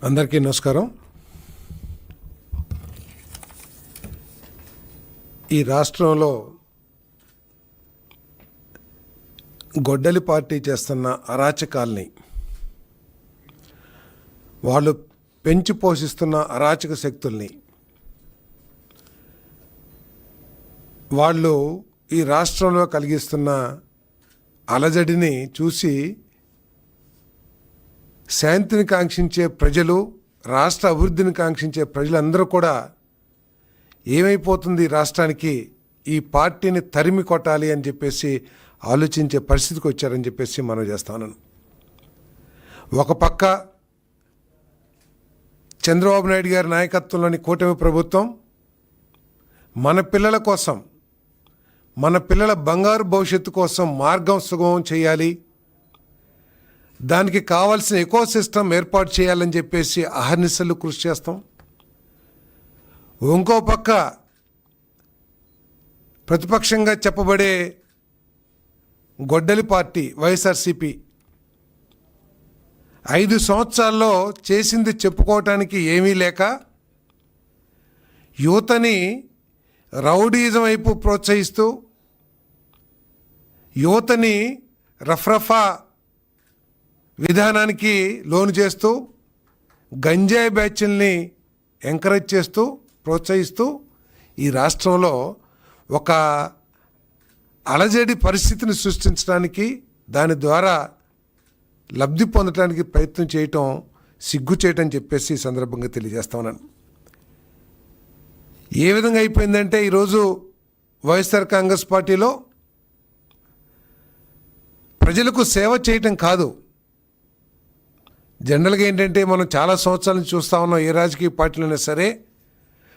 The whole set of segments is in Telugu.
అందరికీ నమస్కారం. ఈ రాష్ట్రంలో గొడ్డలి పార్టీ చేస్తున్న అరాచకాల్ని, వాళ్ళు పెంచి పోషిస్తున్న అరాచక శక్తుల్ని, వాళ్ళు ఈ రాష్ట్రంలో కలిగిస్తున్న అలజడిని చూసి శాంతిని కాంక్షించే ప్రజలు, రాష్ట్ర అభివృద్ధిని కాంక్షించే ప్రజలందరూ కూడా ఏమైపోతుంది రాష్ట్రానికి, ఈ పార్టీని తరిమి కొట్టాలి అని చెప్పేసి ఆలోచించే పరిస్థితికి వచ్చారని చెప్పేసి మనం చేస్తాను. ఒక పక్క చంద్రబాబు నాయుడు గారి నాయకత్వంలోని కూటమి ప్రభుత్వం మన పిల్లల కోసం, మన పిల్లల బంగారు భవిష్యత్తు కోసం మార్గం సుగమం చేయాలి, దానికి కావాల్సిన ఎకో సిస్టమ్ ఏర్పాటు చేయాలని చెప్పేసి అహర్నిశలు కృషి చేస్తాం. ఇంకో పక్క ప్రతిపక్షంగా చెప్పబడే గొడ్డలి పార్టీ వైఎస్ఆర్సీపీ 5 సంవత్సరాల్లో చేసింది చెప్పుకోవటానికి ఏమీ లేక యువతని రౌడీజం వైపు ప్రోత్సహిస్తూ, యువతని రఫ్రఫా విధానానికి లోను చేస్తూ, గంజాయి బ్యాచ్ల్ని ఎంకరేజ్ చేస్తూ, ప్రోత్సహిస్తూ ఈ రాష్ట్రంలో ఒక అలజడి పరిస్థితిని సృష్టించడానికి, దాని ద్వారా లబ్ధి పొందడానికి ప్రయత్నం చేయటం సిగ్గు చేయటం చెప్పేసి ఈ సందర్భంగా తెలియజేస్తా ఉన్నాను. ఏ విధంగా అయిపోయిందంటే ఈరోజు వైఎస్ఆర్ కాంగ్రెస్ పార్టీలో ప్రజలకు సేవ చేయటం కాదు, జనరల్గా ఏంటంటే మనం చాలా సంవత్సరాల నుంచి చూస్తూ ఉన్నాం, ఏ రాజకీయ పార్టీలైనా సరే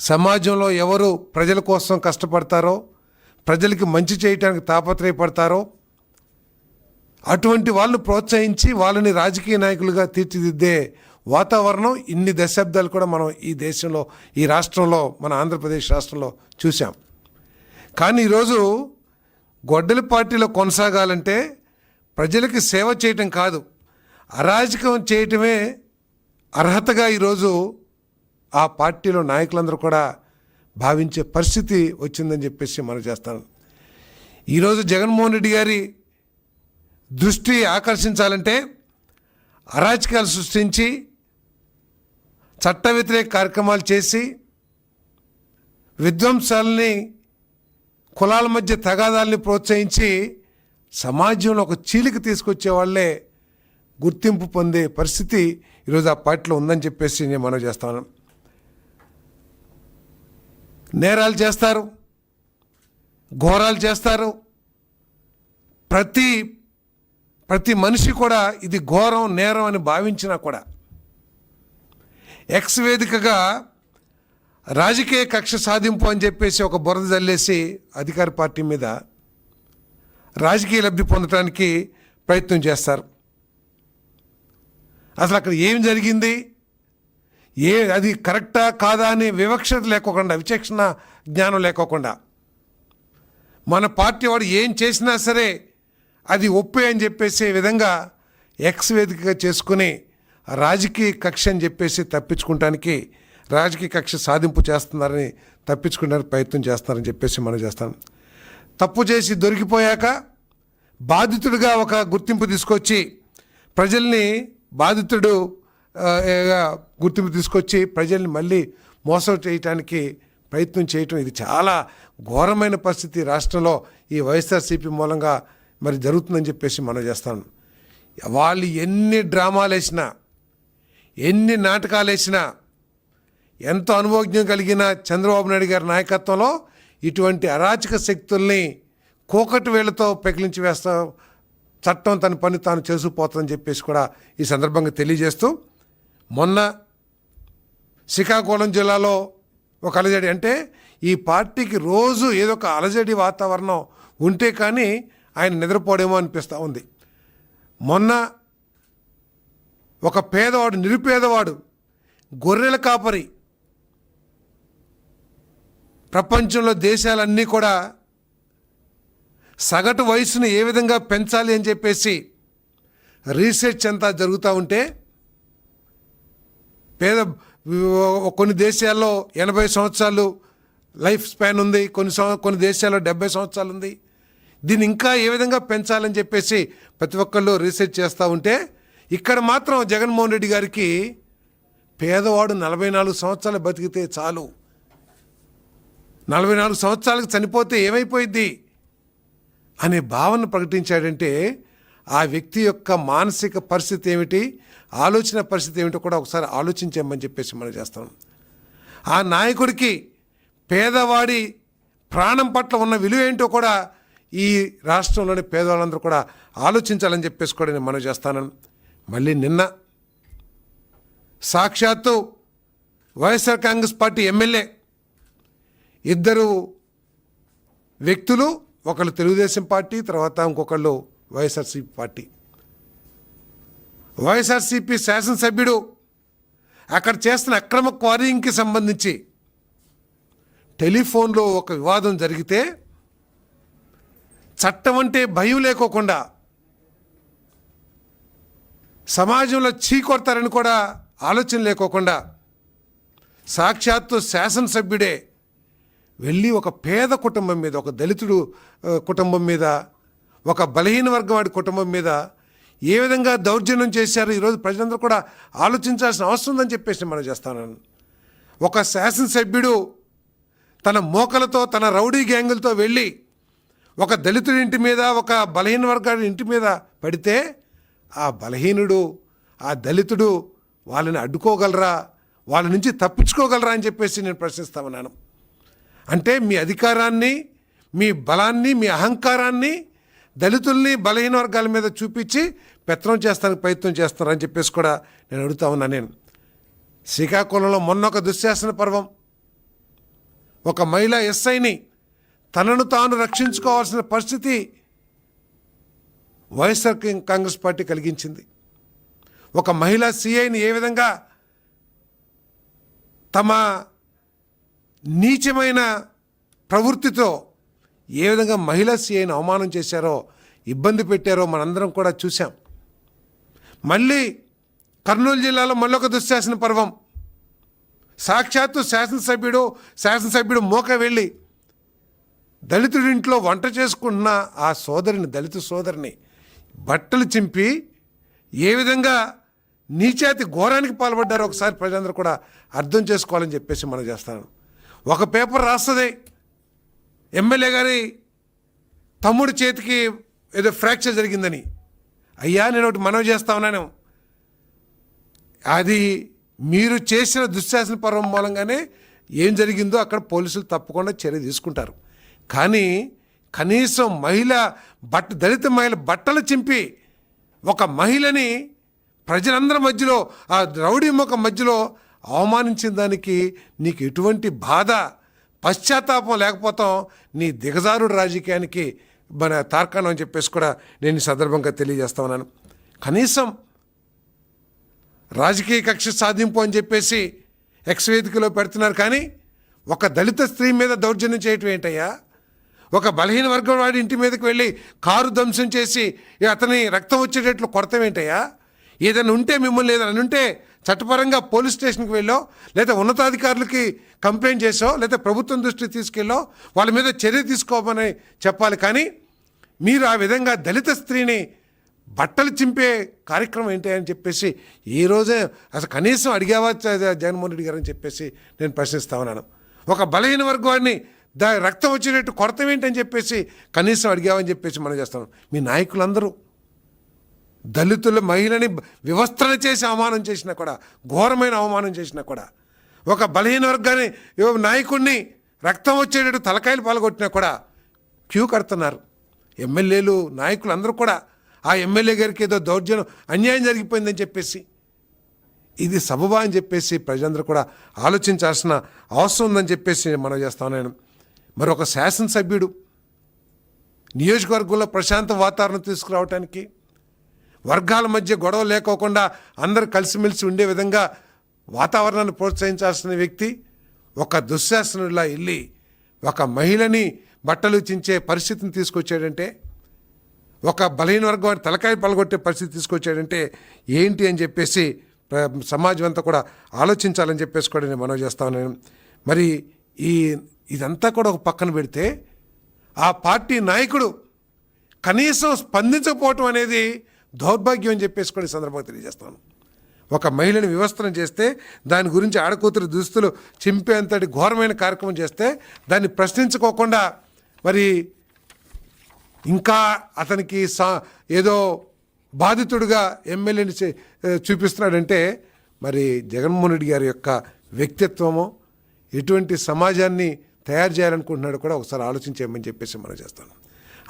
సమాజంలో ఎవరు ప్రజల కోసం కష్టపడతారో, ప్రజలకి మంచి చేయడానికి తాపత్రయపడతారో అటువంటి వాళ్ళు ప్రోత్సహించి వాళ్ళని రాజకీయ నాయకులుగా తీర్చిదిద్దే వాతావరణం ఇన్ని దశాబ్దాలు కూడా మనం ఈ దేశంలో, ఈ రాష్ట్రంలో, మన ఆంధ్రప్రదేశ్ రాష్ట్రంలో చూసాం. కానీ ఈరోజు గొడ్డలి పార్టీలో కొనసాగాలంటే ప్రజలకి సేవ చేయటం కాదు, అరాజకం చేయటమే అర్హతగా ఈరోజు ఆ పార్టీలో నాయకులందరూ కూడా భావించే పరిస్థితి వచ్చిందని చెప్పేసి మనం చేస్తాను. ఈరోజు జగన్మోహన్ రెడ్డి గారి దృష్టి ఆకర్షించాలంటే అరాచకాలు సృష్టించి, చట్ట వ్యతిరేక కార్యక్రమాలు చేసి, విధ్వంసాలని, కులాల మధ్య తగాదాలని ప్రోత్సహించి సమాజంలో ఒక చీలిక తీసుకొచ్చే వాళ్ళే గుర్తింపు పొందే పరిస్థితి ఈరోజు ఆ పార్టీలో ఉందని చెప్పేసి నేను మనం చేస్తాను. నేరాలు చేస్తారు, ఘోరాలు చేస్తారు. ప్రతి మనిషి కూడా ఇది ఘోరం, నేరం అని భావించినా కూడా ఎక్స్ వేదికగా రాజకీయ కక్ష సాధింపు అని చెప్పేసి ఒక బురద జల్లేసి అధికార పార్టీ మీద రాజకీయ లబ్ధి పొందడానికి ప్రయత్నం చేస్తారు. అసలు అక్కడ ఏం జరిగింది, అది కరెక్టా కాదా అనే వివక్షత లేకోకుండా, విచక్షణ జ్ఞానం లేకోకుండా, మన పార్టీ వాడు ఏం చేసినా సరే అది ఒప్పే అని చెప్పేసే విధంగా ఎక్స్ వేదికగా చేసుకుని రాజకీయ కక్ష అని చెప్పేసి తప్పించుకోవటానికి, రాజకీయ కక్ష సాధింపు చేస్తున్నారని తప్పించుకోవడానికి ప్రయత్నం చేస్తున్నారని చెప్పేసి మనం చేస్తాం. తప్పు చేసి దొరికిపోయాక బాధితుడిగా ఒక గుర్తింపు తీసుకొచ్చి, ప్రజల్ని బాధితుడు గుర్తింపు తీసుకొచ్చి ప్రజల్ని మళ్ళీ మోసం చేయటానికి ప్రయత్నం చేయటం, ఇది చాలా ఘోరమైన పరిస్థితి రాష్ట్రంలో ఈ వైఎస్ఆర్సీపీ మూలంగా మరి జరుగుతుందని చెప్పేసి మనం చేస్తాను. వాళ్ళు ఎన్ని డ్రామాలు వేసినా, ఎన్ని నాటకాలు వేసినా, ఎంతో అనుభవజ్ఞం కలిగిన చంద్రబాబు నాయుడు గారి నాయకత్వంలో ఇటువంటి అరాచక శక్తుల్ని కోకటి వేళ్లతో పెకిలించి వేస్తా, చట్టం తన పని తాను చేసుకుపోతుందని చెప్పేసి కూడా ఈ సందర్భంగా తెలియజేస్తూ, మొన్న శ్రీకాకుళం జిల్లాలో ఒక అలజడి, అంటే ఈ పార్టీకి రోజు ఏదో ఒక అలజడి వాతావరణం ఉంటే కానీ ఆయన నిద్రపోడేమో అనిపిస్తూ ఉంది. మొన్న ఒక పేదవాడు, నిరుపేదవాడు, గొర్రెల కాపరి, ప్రపంచంలో దేశాలన్నీ కూడా సగటు వయసును ఏ విధంగా పెంచాలి అని చెప్పేసి రీసెర్చ్ అంతా జరుగుతూ ఉంటే కొన్ని దేశాల్లో 80 సంవత్సరాలు లైఫ్ స్పాన్ ఉంది, కొన్ని దేశాల్లో 70 సంవత్సరాలు ఉంది. దీన్ని ఇంకా ఏ విధంగా పెంచాలని చెప్పేసి ప్రతి ఒక్కళ్ళు రీసెర్చ్ చేస్తూ ఉంటే, ఇక్కడ మాత్రం జగన్మోహన్ రెడ్డి గారికి పేదవాడు 44 సంవత్సరాలు బతికితే చాలు, 44 సంవత్సరాలకు చనిపోతే ఏమైపోయిద్ది అనే భావన ప్రకటించాడంటే ఆ వ్యక్తి యొక్క మానసిక పరిస్థితి ఏమిటి, ఆలోచన పరిస్థితి ఏమిటో కూడా ఒకసారి ఆలోచించామని చెప్పేసి మనం చేస్తాం. ఆ నాయకుడికి పేదవాడి ప్రాణం పట్ల ఉన్న విలువ ఏంటో కూడా ఈ రాష్ట్రంలోని పేదవాళ్ళందరూ కూడా ఆలోచించాలని చెప్పేసి కూడా నేను మనం చేస్తాను. మళ్ళీ నిన్న సాక్షాత్తు వైఎస్ఆర్ కాంగ్రెస్ పార్టీ ఎమ్మెల్యే ఇద్దరు వ్యక్తులు, ఒకళ్ళు తెలుగుదేశం పార్టీ, తర్వాత ఇంకొకళ్ళు వైఎస్ఆర్సీపీ పార్టీ. వైఎస్ఆర్సీపీ శాసనసభ్యుడు అక్కడ చేస్తున్న అక్రమ క్వారీయింగ్కి సంబంధించి టెలిఫోన్లో ఒక వివాదం జరిగితే చట్టం అంటే భయం లేకోకుండా సమాజంలో చీకొడతారని కూడా ఆలోచన లేకోకుండా సాక్షాత్తు శాసనసభ్యుడే వెళ్ళి ఒక పేద కుటుంబం మీద, ఒక దళితుడు కుటుంబం మీద, ఒక బలహీన వర్గం వాడి కుటుంబం మీద ఏ విధంగా దౌర్జన్యం చేశారు ఈరోజు ప్రజలందరూ కూడా ఆలోచించాల్సిన అవసరం ఉందని చెప్పేసి మనం చేస్తాను. ఒక శాసనసభ్యుడు తన మోకలతో, తన రౌడీ గ్యాంగులతో వెళ్ళి ఒక దళితుడి ఇంటి మీద, ఒక బలహీన వర్గాడి ఇంటి మీద పడితే ఆ బలహీనుడు, ఆ దళితుడు వాళ్ళని అడ్డుకోగలరా, వాళ్ళ నుంచి తప్పించుకోగలరా అని చెప్పేసి నేను ప్రశ్నిస్తా ఉన్నాను. అంటే మీ అధికారాన్ని, మీ బలాన్ని, మీ అహంకారాన్ని దళితుల్ని, బలహీన వర్గాల మీద చూపించి పెత్తనం చేస్తానికి ప్రయత్నం చేస్తున్నారని చెప్పేసి కూడా నేను అడుగుతా ఉన్నాను. నేను శ్రీకాకుళంలో మొన్న ఒక దుశ్శాసన పర్వం, ఒక మహిళా ఎస్ఐని తనను తాను రక్షించుకోవాల్సిన పరిస్థితి వైఎస్ఆర్ కాంగ్రెస్ పార్టీ కలిగించింది. ఒక మహిళా సిఐని ఏ విధంగా తమ నీచమైన ప్రవృత్తితో ఏ విధంగా మహిళా సిఐని అవమానం చేశారో, ఇబ్బంది పెట్టారో మనందరం కూడా చూసాం. మళ్ళీ కర్నూలు జిల్లాలో మళ్ళొక దుశ్శాసన పర్వం, సాక్షాత్తు శాసనసభ్యుడు మోక వెళ్ళి దళితుడింట్లో వంట చేసుకుంటున్న ఆ సోదరిని, దళిత సోదరిని బట్టలు చింపి ఏ విధంగా నీచాతి ఘోరానికి పాల్పడ్డారో ఒకసారి ప్రజలందరూ కూడా అర్థం చేసుకోవాలని చెప్పేసి మనం చేస్తాను. ఒక పేపర్ రాస్తుంది ఎమ్మెల్యే గారి తమ్ముడి చేతికి ఏదో ఫ్రాక్చర్ జరిగిందని. అయ్యా, నేను ఒకటి మనవి చేస్తా ఉన్నాను, అది మీరు చేసిన దుశ్శాసన పర్వం మూలంగానే ఏం జరిగిందో అక్కడ పోలీసులు తప్పకుండా చర్య తీసుకుంటారు. కానీ కనీసం దళిత మహిళ బట్టలు చింపి ఒక మహిళని ప్రజలందరి మధ్యలో, ఆ రౌడీ ముఖం మధ్యలో అవమానించిన దానికి నీకు ఎటువంటి బాధ, పశ్చాత్తాపం లేకపోతాం నీ దిగజారుడు రాజకీయానికి మన తార్కాణం అని చెప్పేసి కూడా నేను ఈ సందర్భంగా తెలియజేస్తా ఉన్నాను. కనీసం రాజకీయ కక్ష సాధింపు అని చెప్పేసి ఎక్స్ వేదికలో పెడుతున్నారు, కానీ ఒక దళిత స్త్రీ మీద దౌర్జన్యం చేయటం ఏంటయ్యా? ఒక బలహీన వర్గం వాడి ఇంటి మీదకి వెళ్ళి కారు ధ్వంసం చేసి అతని రక్తం వచ్చేటట్లు కొడతాం ఏంటయ్యా? ఏదైనా ఉంటే, మిమ్మల్ని ఏదైనా ఉంటే చట్టపరంగా పోలీస్ స్టేషన్కి వెళ్ళో, లేదా ఉన్నతాధికారులకి కంప్లైంట్ చేసో, లేదా ప్రభుత్వం దృష్టికి తీసుకెళ్ళో వాళ్ళ మీద చర్య తీసుకోమని చెప్పాలి. కానీ మీరు ఆ విధంగా దళిత స్త్రీని బట్టలు చింపే కార్యక్రమం ఏంటి అని చెప్పేసి ఈ రోజే అసలు కనీసం అడిగావా జగన్మోహన్ రెడ్డి గారు అని చెప్పేసి నేను ప్రశ్నిస్తా ఉన్నాను. ఒక బలహీన వర్గాన్ని రక్తం వచ్చేటట్టు కొరత ఏంటని చెప్పేసి కనీసం అడిగావని చెప్పేసి మనం చేస్తాం. మీ నాయకులందరూ దళితుల మహిళని వివస్త్రణ చేసి అవమానం చేసినా కూడా, ఘోరమైన అవమానం చేసినా కూడా, ఒక బలహీన వర్గాన్ని నాయకుడిని రక్తం వచ్చేటట్టు తలకాయలు పాల్గొట్టినా కూడా క్యూ కడుతున్నారు. ఎమ్మెల్యేలు, నాయకులు అందరూ కూడా ఆ ఎమ్మెల్యే గారికి ఏదో దౌర్జన్యం, అన్యాయం జరిగిపోయిందని చెప్పేసి, ఇది సబబా అని చెప్పేసి ప్రజలందరూ కూడా ఆలోచించాల్సిన అవసరం ఉందని చెప్పేసి మనం చేస్తాను. నేను మరొక శాసనసభ్యుడు నియోజకవర్గంలో ప్రశాంత వాతావరణం తీసుకురావడానికి, వర్గాల మధ్య గొడవ లేకోకుండా అందరూ కలిసిమెలిసి ఉండే విధంగా వాతావరణాన్ని ప్రోత్సహించాల్సిన వ్యక్తి ఒక దుశ్శాసనుడిలా వెళ్ళి ఒక మహిళని బట్టలు చించే పరిస్థితిని తీసుకొచ్చాడంటే, ఒక బలహీన వర్గం తలకాయ పలగొట్టే పరిస్థితి తీసుకొచ్చాడంటే ఏంటి అని చెప్పేసి సమాజం అంతా కూడా ఆలోచించాలని చెప్పేసి కూడా నేను మనవి చేస్తాను. మరి ఇదంతా కూడా ఒక పక్కన పెడితే ఆ పార్టీ నాయకుడు కనీసం స్పందించకపోవటం అనేది దౌర్భాగ్యం అని చెప్పేసి కూడా ఈ సందర్భంగా తెలియజేస్తాను. ఒక మహిళని వివస్త్రం చేస్తే దాని గురించి ఆడకూతురు దుస్తులు చింపేంతటి ఘోరమైన కార్యక్రమం చేస్తే దాన్ని ప్రశ్నించుకోకుండా మరి ఇంకా అతనికి ఏదో బాధితుడిగా ఎమ్మెల్యేని చూపిస్తున్నాడంటే మరి జగన్మోహన్ రెడ్డి గారి యొక్క వ్యక్తిత్వము ఎటువంటి సమాజాన్ని తయారు చేయాలనుకుంటున్నాడో కూడా ఒకసారి ఆలోచించేయమని చెప్పేసి మనం చేస్తాను.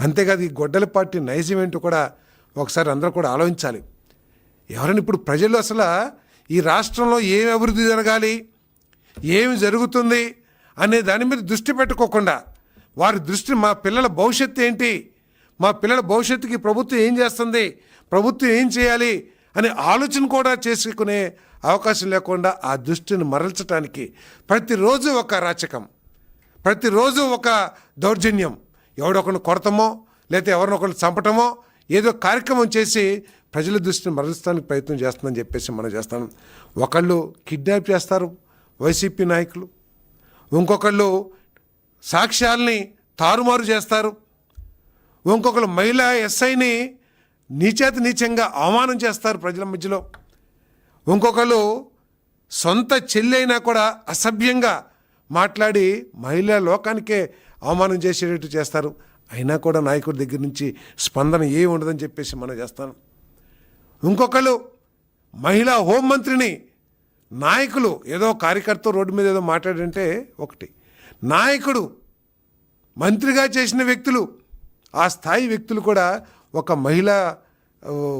అంతేకాదు ఈ గొడ్డల పార్టీ నైజం ఏంటో కూడా ఒకసారి అందరూ కూడా ఆలోచించాలి. ఎవరైనా ఇప్పుడు ప్రజలు అసలు ఈ రాష్ట్రంలో ఏమి అభివృద్ధి జరగాలి, ఏమి జరుగుతుంది అనే దాని మీద దృష్టి పెట్టుకోకుండా వారి దృష్టి మా పిల్లల భవిష్యత్తు ఏంటి, మా పిల్లల భవిష్యత్తుకి ప్రభుత్వం ఏం చేస్తుంది, ప్రభుత్వం ఏం చేయాలి అనే ఆలోచన కూడా చేసుకునే అవకాశం లేకుండా ఆ దృష్టిని మరల్చడానికి ప్రతిరోజు ఒక అరాచకం, ప్రతిరోజు ఒక దౌర్జన్యం, ఎవడొకరిని కొడతామో లేకపోతే ఎవరినొకరిని చంపటమో ఏదో కార్యక్రమం చేసి ప్రజల దృష్టిని మరల్చడానికి ప్రయత్నం చేస్తుందని చెప్పేసి మనం చేస్తాం. ఒకళ్ళు కిడ్నాప్ చేస్తారు వైసీపీ నాయకులు, ఇంకొకళ్ళు సాక్ష్యాల్ని తారుమారు చేస్తారు, ఇంకొకళ్ళు మహిళా ఎస్ఐని నీచంగా అవమానం చేస్తారు ప్రజల మధ్యలో, ఇంకొకళ్ళు సొంత చెల్లి అయినా కూడా అసభ్యంగా మాట్లాడి మహిళా లోకానికే అవమానం చేసేటట్టు చేస్తారు. అయినా కూడా నాయకుడి దగ్గర నుంచి స్పందన ఏ ఉండదని చెప్పేసి మనం చేస్తాను. ఇంకొకళ్ళు మహిళా హోంమంత్రిని నాయకులు ఏదో కార్యకర్త రోడ్డు మీద ఏదో మాట్లాడంటే ఒకటి, నాయకుడు మంత్రిగా చేసిన వ్యక్తులు ఆ స్థాయి వ్యక్తులు కూడా ఒక మహిళా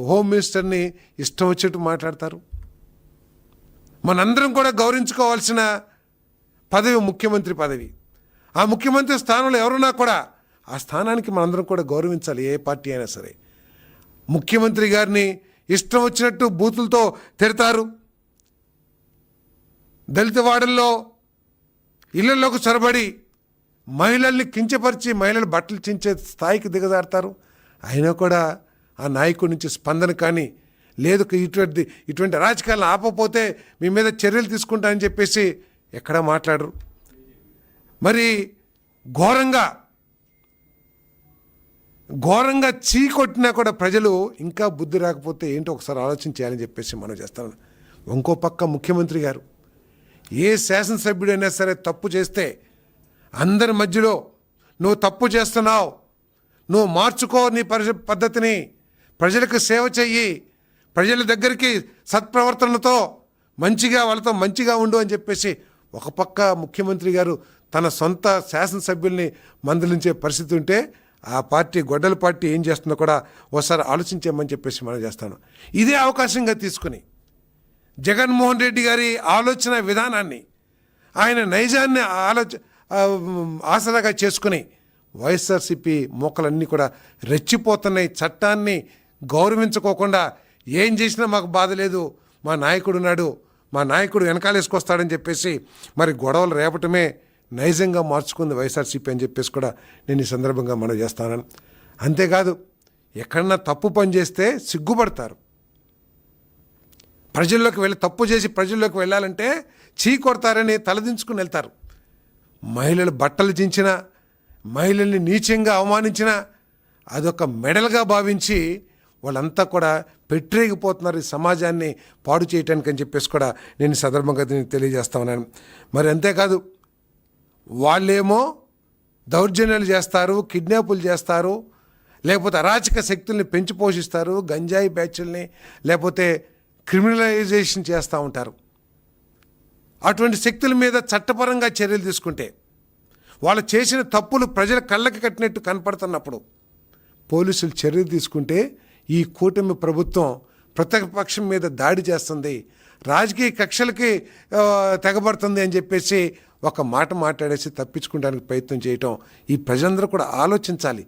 హోమ్ మినిస్టర్ని ఇష్టం వచ్చేట్టు మాట్లాడతారు. మనందరం కూడా గౌరవించుకోవాల్సిన పదవి ముఖ్యమంత్రి పదవి. ఆ ముఖ్యమంత్రి స్థానంలో ఎవరున్నా కూడా ఆ స్థానానికి మనందరం కూడా గౌరవించాలి, ఏ పార్టీ అయినా సరే. ముఖ్యమంత్రి గారిని ఇష్టం వచ్చినట్టు బూతులతో తిడతారు, దళిత వాడల్లో ఇళ్లలోకి చొరబడి మహిళల్ని కించపరిచి మహిళలు బట్టలు చించే స్థాయికి దిగజారుతారు. అయినా కూడా ఆ నాయకుడి నుంచి స్పందన కానీ లేదు, ఇటువంటి అరాచకాలను ఆపపోతే మీ మీద చర్యలు తీసుకుంటానని చెప్పేసి ఎక్కడా మాట్లాడరు. మరి ఘోరంగా చీకొట్టినా కూడా ప్రజలు ఇంకా బుద్ధి రాకపోతే ఏంటో ఒకసారి ఆలోచన చేయాలని చెప్పేసి మనం చేస్తాను. ఇంకో పక్క ముఖ్యమంత్రి గారు ఏ శాసనసభ్యుడైనా సరే తప్పు చేస్తే అందరి మధ్యలో నువ్వు తప్పు చేస్తున్నావు, నువ్వు మార్చుకో నీ పద్ధతిని, ప్రజలకు సేవ చెయ్యి, ప్రజల దగ్గరికి సత్ప్రవర్తనతో వాళ్ళతో మంచిగా ఉండు అని చెప్పేసి ఒక పక్క ముఖ్యమంత్రి గారు తన సొంత శాసనసభ్యుల్ని మందలించే పరిస్థితి ఉంటే ఆ పార్టీ గొడ్డల పార్టీ ఏం చేస్తుందో కూడా ఒకసారి ఆలోచించామని చెప్పేసి మనం చేస్తాను. ఇదే అవకాశంగా తీసుకుని జగన్మోహన్ రెడ్డి గారి ఆలోచన విధానాన్ని, ఆయన నైజాన్ని ఆసరాగా చేసుకుని వైఎస్ఆర్సీపీ మోకలన్నీ కూడా రెచ్చిపోతున్నాయి. చట్టాన్ని గౌరవించుకోకుండా ఏం చేసినా మాకు బాధ లేదు, మా నాయకుడు ఉన్నాడు, మా నాయకుడు వెనకాలేసుకొస్తాడని చెప్పేసి మరి గొడవలు రేపటమే నైజంగా మార్చుకుంది వైఎస్ఆర్సీపీ అని చెప్పేసి కూడా నేను ఈ సందర్భంగా మనం చేస్తాను. అంతేకాదు ఎక్కడన్నా తప్పు పని చేస్తే సిగ్గుపడతారు. తప్పు చేసి ప్రజల్లోకి వెళ్ళాలంటే చీ కొడతారని తలదించుకుని వెళ్తారు. మహిళలు బట్టలు చించినా, మహిళల్ని నీచంగా అవమానించినా అదొక మెడల్గా భావించి వాళ్ళంతా కూడా పెట్టరేగిపోతున్నారు ఈ సమాజాన్ని పాడు చేయటానికి అని చెప్పేసి కూడా నేను ఈ సందర్భంగా తెలియజేస్తా ఉన్నాను. మరి అంతేకాదు వాళ్ళేమో దౌర్జన్యాలు చేస్తారు, కిడ్నాపులు చేస్తారు, లేకపోతే అరాచక శక్తుల్ని పెంచి పోషిస్తారు, గంజాయి బ్యాచ్ల్ని లేకపోతే క్రిమినలైజేషన్ చేస్తూ ఉంటారు. అటువంటి శక్తుల మీద చట్టపరంగా చర్యలు తీసుకుంటే, వాళ్ళు చేసిన తప్పులు ప్రజల కళ్ళకి కట్టినట్టు కనపడుతున్నప్పుడు పోలీసులు చర్యలు తీసుకుంటే ఈ కూటమి ప్రభుత్వం ప్రతిపక్షం మీద దాడి చేస్తుంది, రాజకీయ కక్షలకి తెగబడుతుంది అని చెప్పేసి ఒక మాట మాట్లాడేసి తప్పించుకోవడానికి ప్రయత్నం చేయటం ఈ ప్రజలందరూ కూడా ఆలోచించాలి.